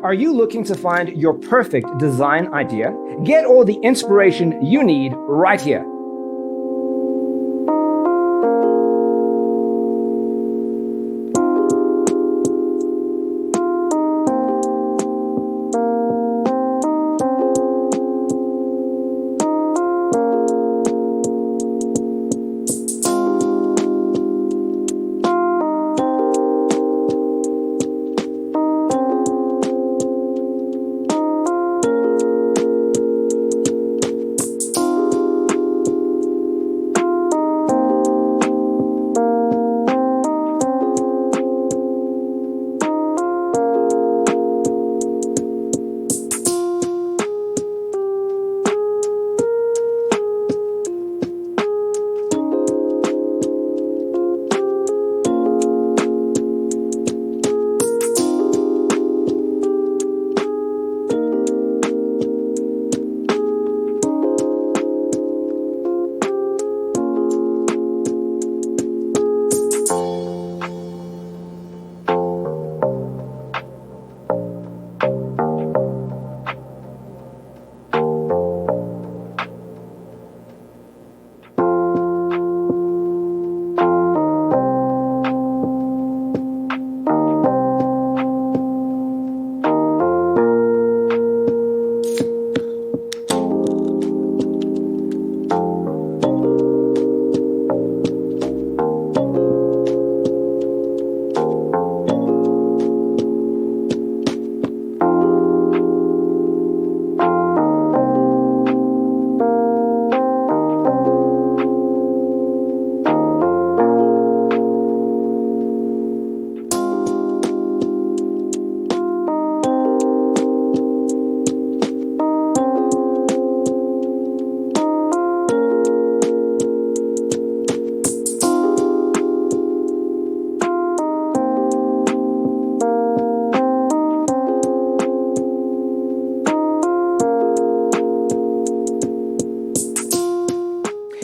Are you looking to find your perfect design idea? Get all the inspiration you need right here.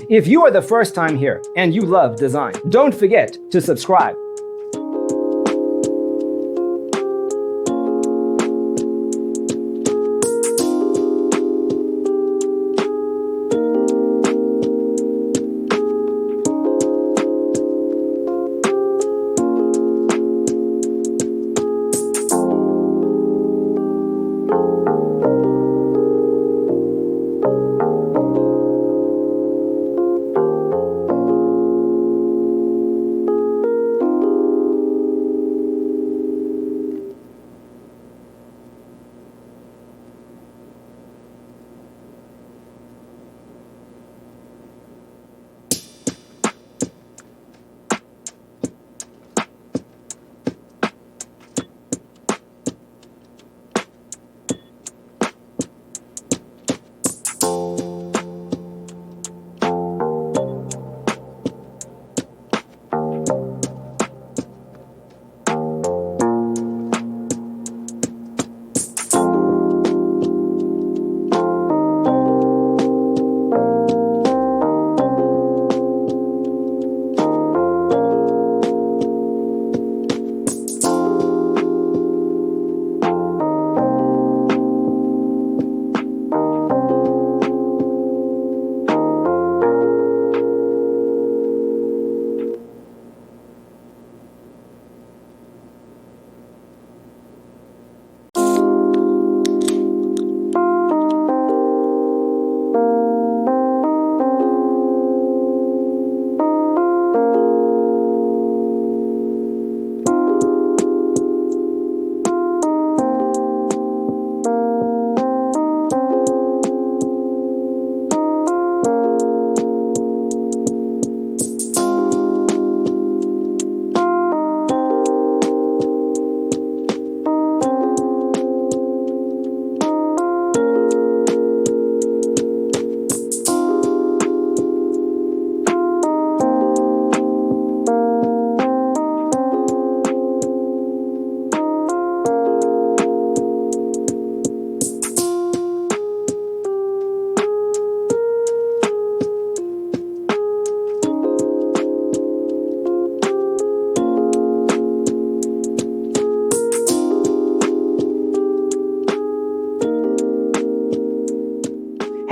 If you are the first time here and you love design, don't forget to subscribe.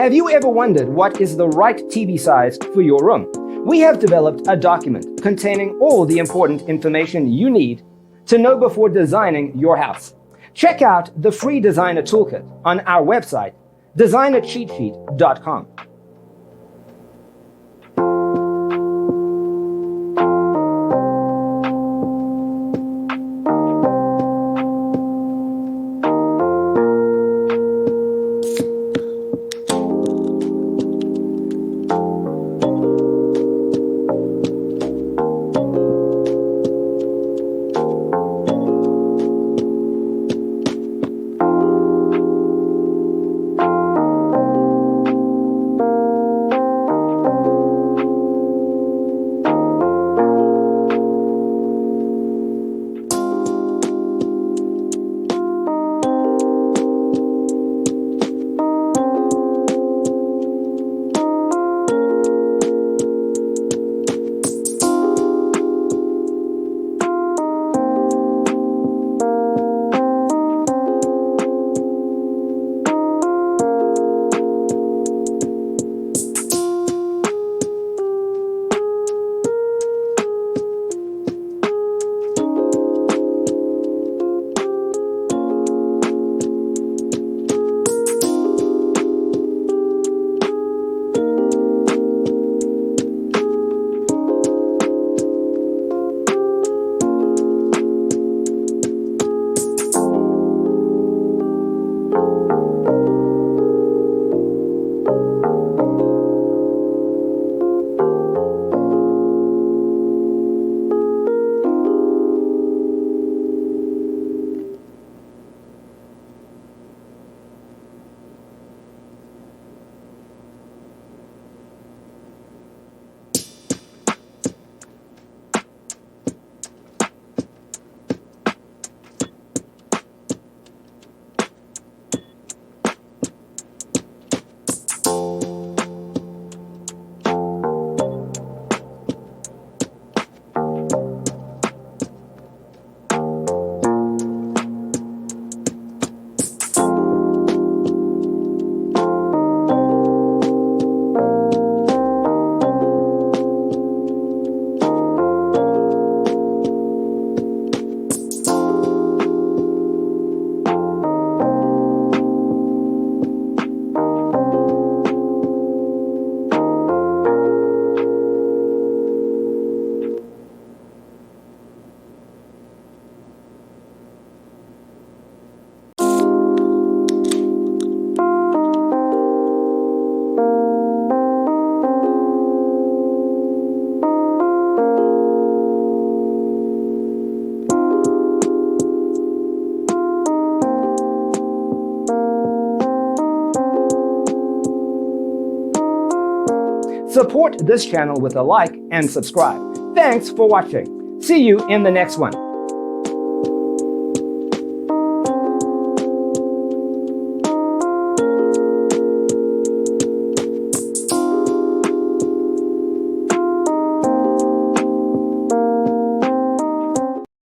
Have you ever wondered what is the right TV size for your room? We have developed a document containing all the important information you need to know before designing your house. Check out the free designer toolkit on our website, designercheatsheet.com. Support this channel with a like and subscribe. Thanks for watching. See you in the next one.